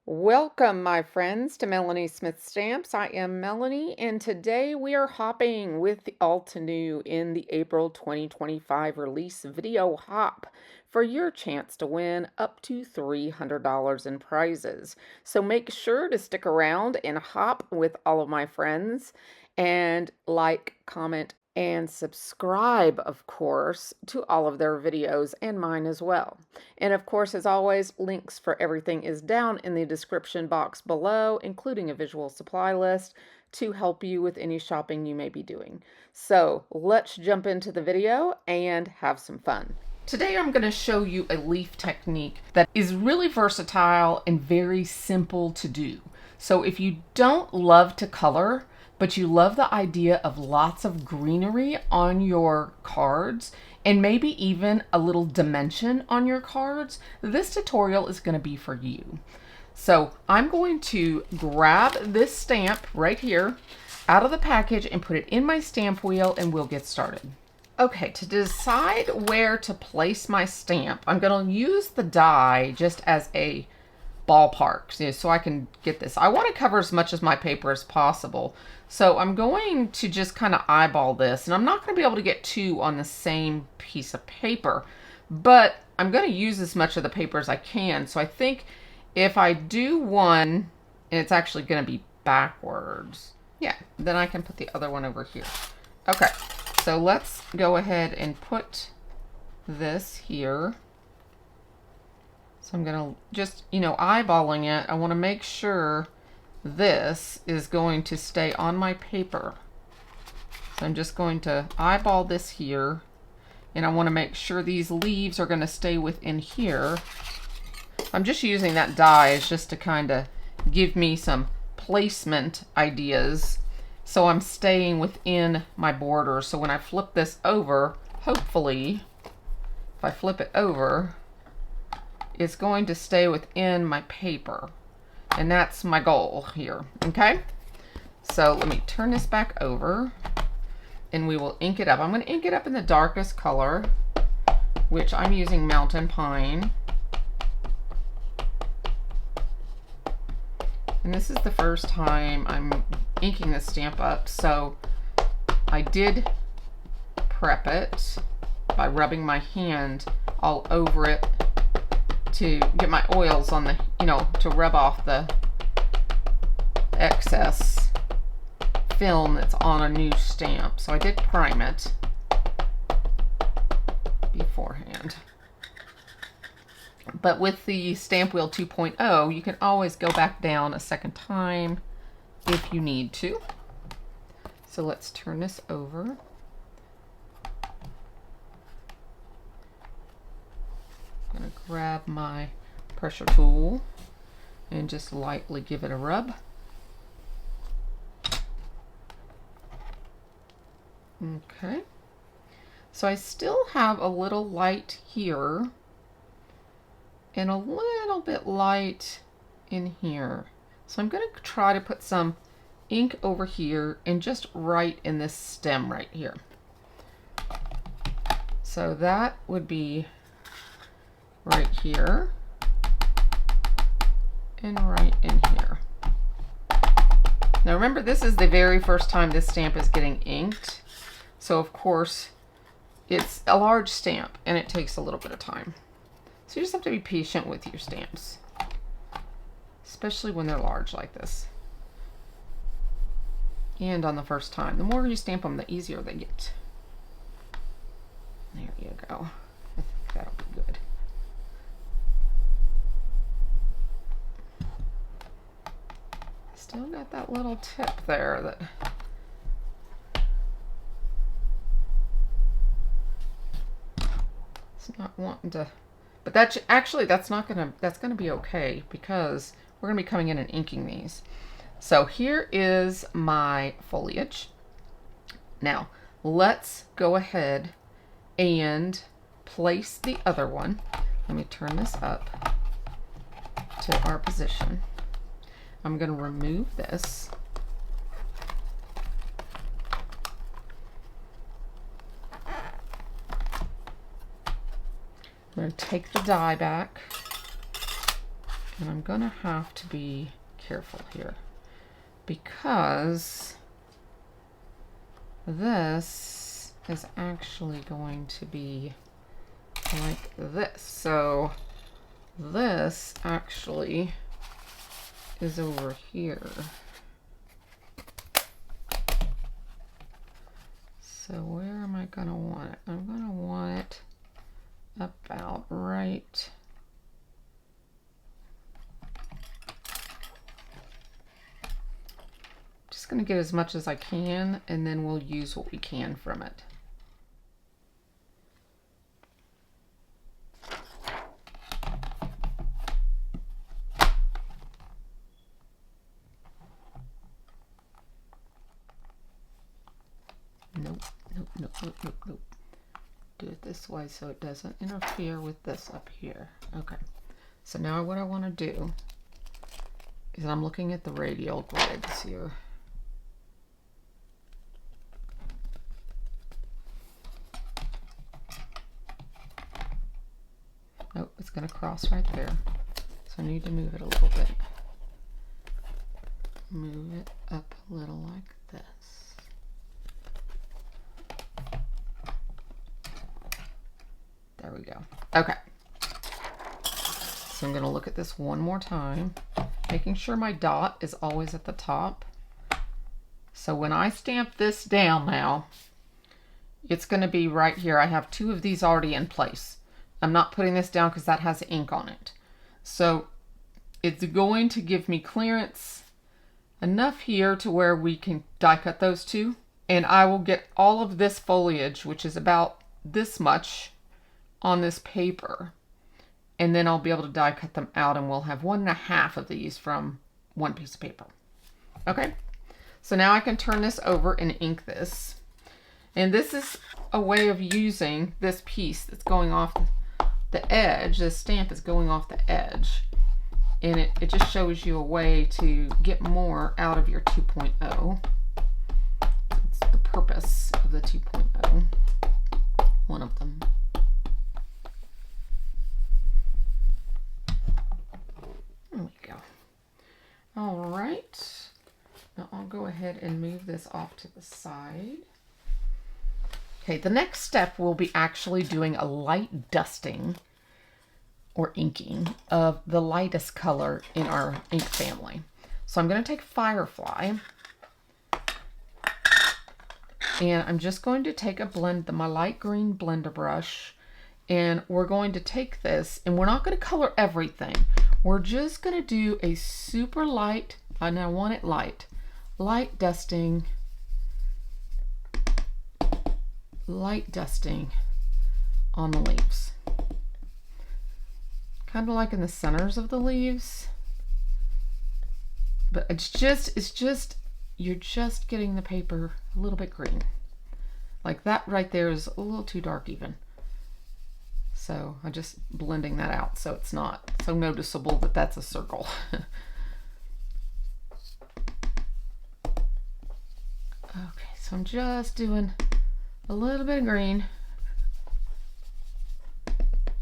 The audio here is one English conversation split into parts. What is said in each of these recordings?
Welcome, my friends, to Melanie Smith Stamps. I am Melanie, and today we are hopping with the Altenew in the April 2025 release video hop for your chance to win up to $300 in prizes. So make sure to stick around and hop with all of my friends and like, comment, and subscribe, of course, to all of their videos and mine as well. And of course, as always, links for everything is down in the description box below, including a visual supply list to help you with any shopping you may be doing. So let's jump into the video and have some fun. Today I'm going to show you a leaf technique that is really versatile and very simple to do. So if you don't love to color, but you love the idea of lots of greenery on your cards and maybe even a little dimension on your cards, this tutorial is going to be for you. So I'm going to grab this stamp right here out of the package and put it in my stamp wheel, and we'll get started. Okay, to decide where to place my stamp, I'm going to use the die just as a ballpark, so I can get this. I want to cover as much of my paper as possible. So I'm going to just kind of eyeball this, and I'm not going to be able to get two on the same piece of paper, but I'm going to use as much of the paper as I can. So I think if I do one, and it's actually going to be backwards, yeah, then I can put the other one over here. Okay, so let's go ahead and put this here. So I'm going to just, eyeballing it. I want to make sure this is going to stay on my paper. So I'm just going to eyeball this here. And I want to make sure these leaves are going to stay within here. I'm just using that die as just to kind of give me some placement ideas. So I'm staying within my border. So when I flip this over, hopefully, if I flip it over, it's going to stay within my paper. And that's my goal here, okay? So let me turn this back over and we will ink it up. I'm going to ink it up in the darkest color, which I'm using Mountain Pine. And this is the first time I'm inking this stamp up, so I did prep it by rubbing my hand all over it to get my oils on the, to rub off the excess film that's on a new stamp. So I did prime it beforehand. But with the Stamp Wheel 2.0, you can always go back down a second time if you need to. So let's turn this over. I'm going to grab my pressure tool and just lightly give it a rub. Okay. So I still have a little light here and a little bit light in here. So I'm going to try to put some ink over here and just right in this stem right here. So that would be right here and right in here. Now remember, this is the very first time this stamp is getting inked. So of course it's a large stamp and it takes a little bit of time. So you just have to be patient with your stamps, especially when they're large like this. And on the first time, the more you stamp them, the easier they get. There you go. I think that'll be good. Still got that little tip there that it's not wanting to, but that's actually, that's gonna be okay because we're gonna be coming in and inking these. So here is my foliage. Now let's go ahead and place the other one. Let me turn this up to our position. I'm going to remove this. I'm going to take the die back And I'm going to have to be careful here because this is actually going to be like this. So this actually is over here. So where am I going to want it? I'm going to want it about right just going to get as much as I can, and then we'll use what we can from it. Nope, nope, nope, nope, nope, nope. Do it this way so it doesn't interfere with this up here. Okay, so now what I want to do is I'm looking at the radial grids here. Nope, it's going to cross right there. So I need to move it a little bit. Move it up a little like this. There we go. Okay. So I'm going to look at this one more time, making sure my dot is always at the top. So when I stamp this down now, it's going to be right here. I have two of these already in place. I'm not putting this down because that has ink on it. So it's going to give me clearance enough here to where we can die cut those two. And I will get all of this foliage, which is about this much, on this paper. And then I'll be able to die cut them out, and we'll have 1.5 of these from one piece of paper. Okay, so now I can turn this over and ink this. And this is a way of using this piece that's going off the edge. This stamp is going off the edge. And it just shows you a way to get more out of your 2.0. It's the purpose of the 2.0. One of them. There we go. All right. Now I'll go ahead and move this off to the side. Okay, the next step will be actually doing a light dusting or inking of the lightest color in our ink family. So I'm going to take Firefly, and I'm just going to take my light green blender brush, and we're going to take this, and we're not going to color everything. We're just going to do a super light, and I want it light dusting on the leaves. Kind of like in the centers of the leaves. But it's just, you're just getting the paper a little bit green. Like that right there is a little too dark even. So I'm just blending that out so it's not so noticeable that that's a circle. Okay, so I'm just doing a little bit of green.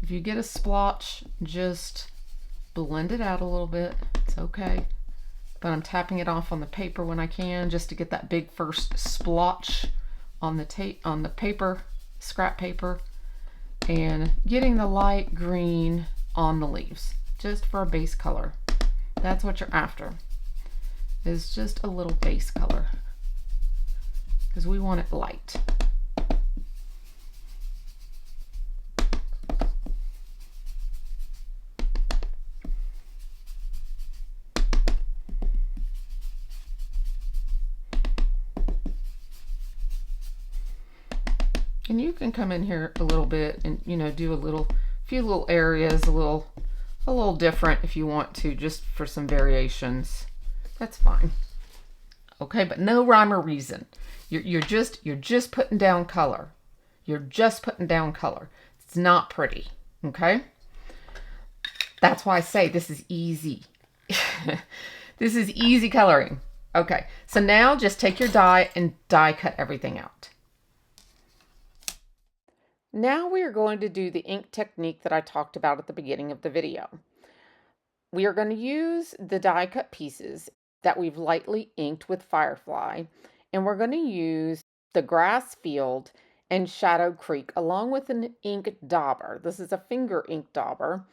If you get a splotch, just blend it out a little bit. It's okay. But I'm tapping it off on the paper when I can, just to get that big first splotch on the paper, scrap paper, and getting the light green on the leaves, just for a base color. That's what you're after, is just a little base color, because we want it light. And you can come in here a little bit and, you know, do a few little areas, a little different if you want to, just for some variations. That's fine. Okay, but no rhyme or reason. You're just putting down color. You're just putting down color. It's not pretty. Okay? That's why I say this is easy. This is easy coloring. Okay, so now just take your die and die cut everything out. Now we are going to do the ink technique that I talked about at the beginning of the video. we are going to use the die cut pieces that we've lightly inked with Firefly, and we're going to use the grass field and Shadow Creek along with an ink dauber. This is a finger ink dauber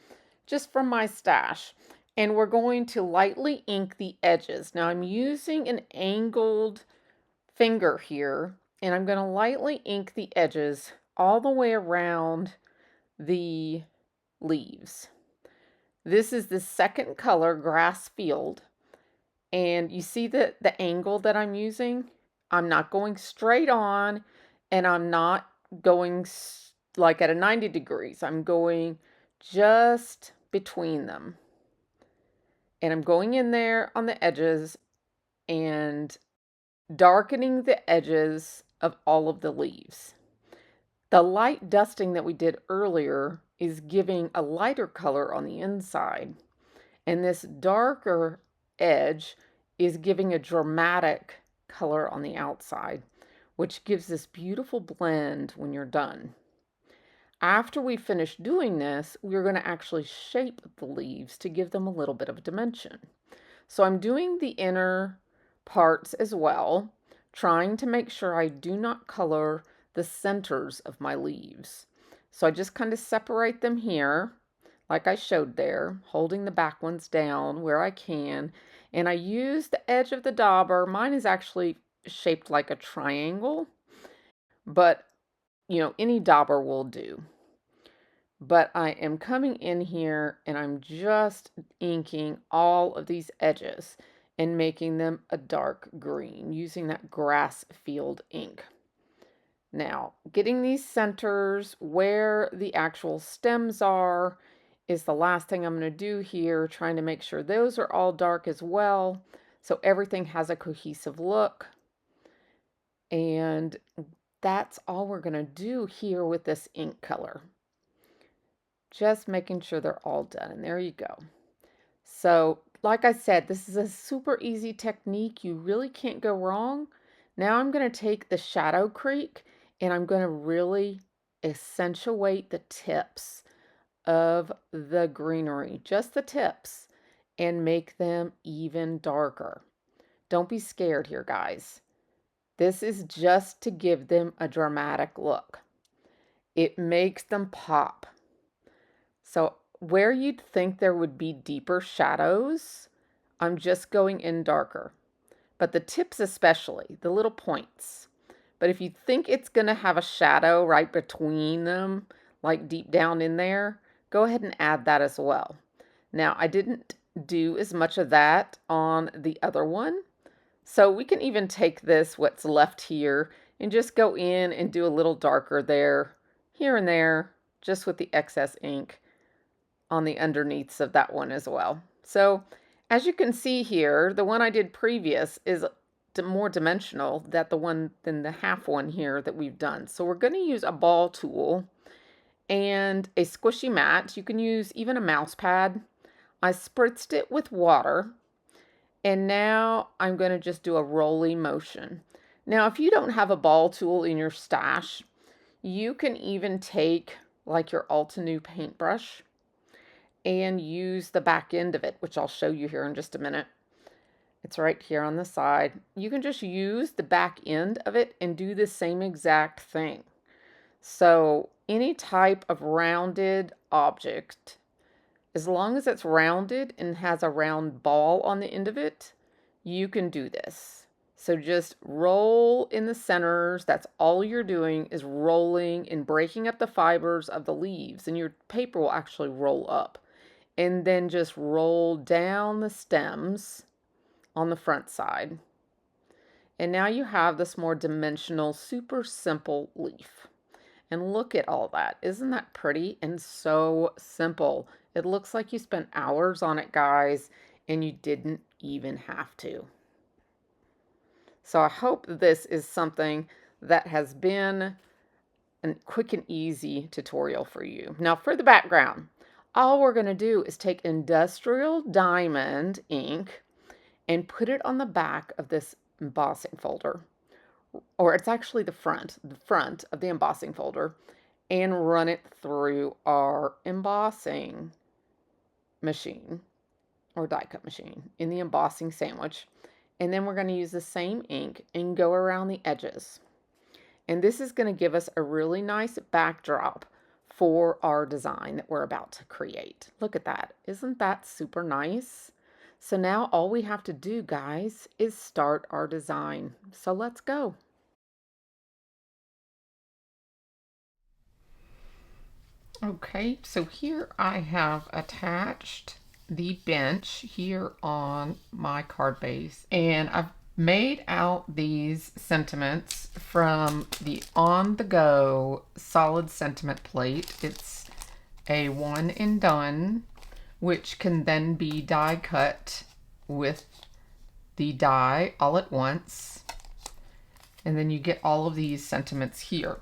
just from my stash. And we're going to lightly ink the edges. Now I'm using an angled finger here, and I'm going to lightly ink the edges all the way around the leaves. This is the second color, Grass Field, and you see the angle that I'm using? I'm not going straight on, and I'm not going like at a 90 degrees. I'm going just between them. And I'm going in there on the edges and darkening the edges of all of the leaves. The light dusting that we did earlier is giving a lighter color on the inside, and this darker edge is giving a dramatic color on the outside, which gives this beautiful blend when you're done. After we finish doing this, we're going to actually shape the leaves to give them a little bit of dimension. So I'm doing the inner parts as well, trying to make sure I do not color the centers of my leaves. So I just kind of separate them here, like I showed there, holding the back ones down where I can. And I use the edge of the dauber. Mine is actually shaped like a triangle, but any dauber will do. But I am coming in here and I'm just inking all of these edges and making them a dark green using that grass field ink. Now, getting these centers where the actual stems are is the last thing I'm going to do here, trying to make sure those are all dark as well, so everything has a cohesive look. And that's all we're going to do here with this ink color. Just making sure they're all done, and there you go. So, like I said, this is a super easy technique. You really can't go wrong. Now I'm going to take the Shadow Creek and I'm going to really accentuate the tips of the greenery, just the tips, and make them even darker. Don't be scared here, guys. This is just to give them a dramatic look. It makes them pop. So where you'd think there would be deeper shadows, I'm just going in darker. But the tips especially, the little points. But if you think it's going to have a shadow right between them, like deep down in there, go ahead and add that as well. Now, I didn't do as much of that on the other one. So we can even take this, what's left here, and just go in and do a little darker there, here and there, just with the excess ink on the underneaths of that one as well. So as you can see here, the one I did previous is more dimensional than the half one here that we've done. So we're going to use a ball tool and a squishy mat. You can use even a mouse pad. I spritzed it with water, and now I'm going to just do a rolling motion. Now, if you don't have a ball tool in your stash, you can even take like your Altenew paintbrush and use the back end of it, which I'll show you here in just a minute. It's right here on the side. You can just use the back end of it and do the same exact thing. So any type of rounded object, as long as it's rounded and has a round ball on the end of it, you can do this. So just roll in the centers. That's all you're doing, is rolling and breaking up the fibers of the leaves, and your paper will actually roll up. And then just roll down the stems on the front side. And now you have this more dimensional, super simple leaf. And look at all that. Isn't that pretty and so simple? It looks like you spent hours on it, guys, and you didn't even have to. So I hope this is something that has been a quick and easy tutorial for you. Now for the background, all we're going to do is take industrial diamond ink and put it on the back of this embossing folder, or it's actually the front of the embossing folder, and run it through our embossing machine. or die cut machine in the embossing sandwich. And then we're going to use the same ink and go around the edges. And this is going to give us a really nice backdrop for our design that we're about to create. Look at that. Isn't that super nice? So now all we have to do, guys, is start our design. So let's go. Okay, so here I have attached the bench here on my card base, and I've made out these sentiments from the on-the-go solid sentiment plate. It's a one and done, which can then be die cut with the die all at once, and then you get all of these sentiments here.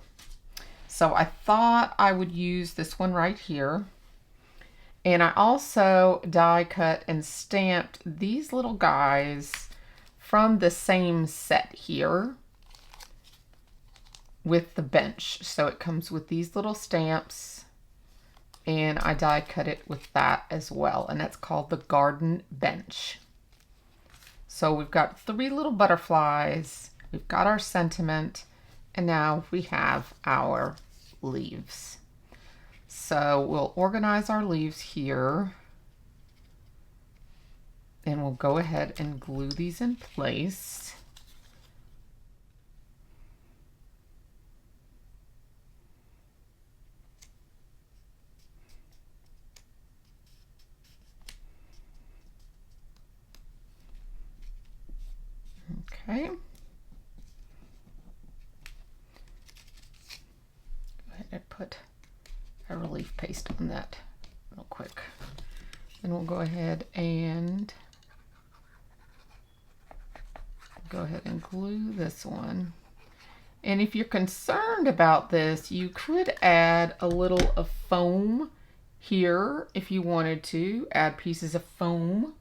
So I thought I would use this one right here. And I also die cut and stamped these little guys from the same set here with the bench. So it comes with these little stamps, and I die cut it with that as well. And that's called the garden bench. So we've got 3 little butterflies, we've got our sentiment, and now we have our leaves. So we'll organize our leaves here, and we'll go ahead and glue these in place. Okay. Go ahead and put a relief paste on that real quick. Then we'll go ahead and glue this one. And if you're concerned about this, you could add a little of foam here if you wanted to. Add pieces of foam.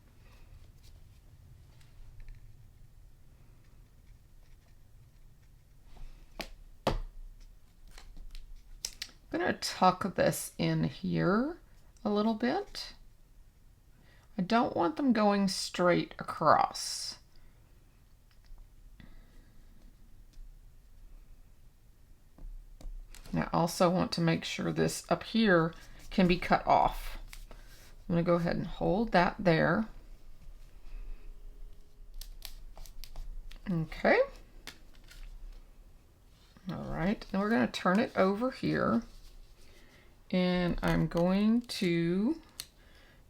I'm going to tuck this in here a little bit. I don't want them going straight across. And I also want to make sure this up here can be cut off. I'm going to go ahead and hold that there. Okay. All right, and we're going to turn it over here. And I'm going to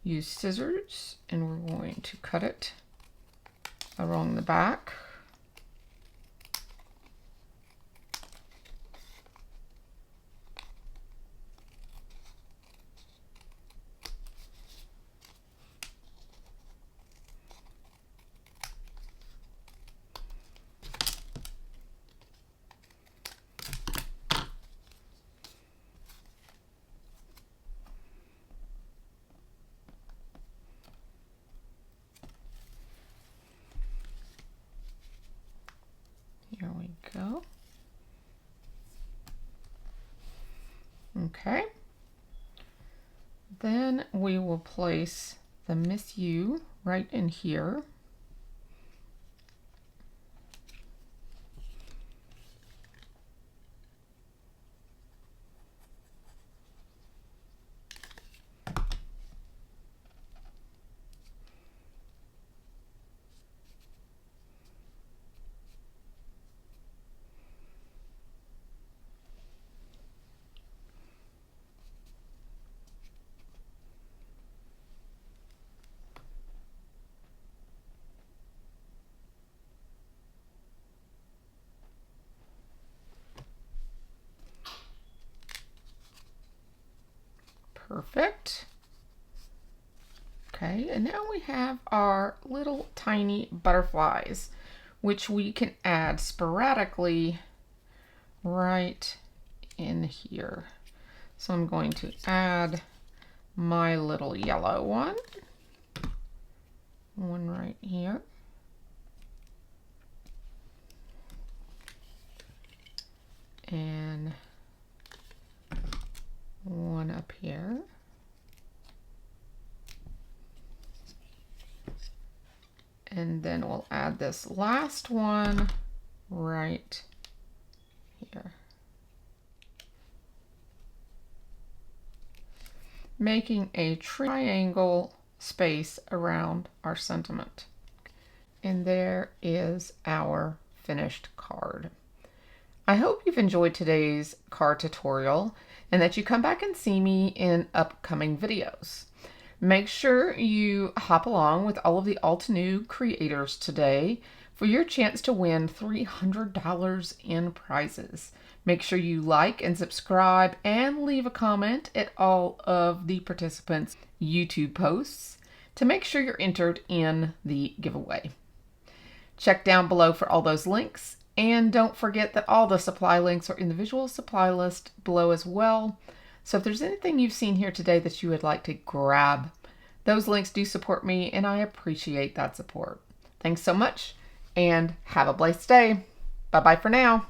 use scissors, and we're going to cut it along the back. Here we go. Okay. Then we will place the Miss You right in here. Perfect. Okay, and now we have our little tiny butterflies, which we can add sporadically right in here. So I'm going to add my little yellow one right here. And one up here. And then we'll add this last one right here, making a triangle space around our sentiment. And there is our finished card. I hope you've enjoyed today's card tutorial and that you come back and see me in upcoming videos. Make sure you hop along with all of the Altenew creators today for your chance to win $300 in prizes. Make sure you like and subscribe and leave a comment at all of the participants' YouTube posts to make sure you're entered in the giveaway. Check down below for all those links, and don't forget that all the supply links are in the visual supply list below as well. So if there's anything you've seen here today that you would like to grab, those links do support me, and I appreciate that support. Thanks so much, and have a blessed day. Bye-bye for now.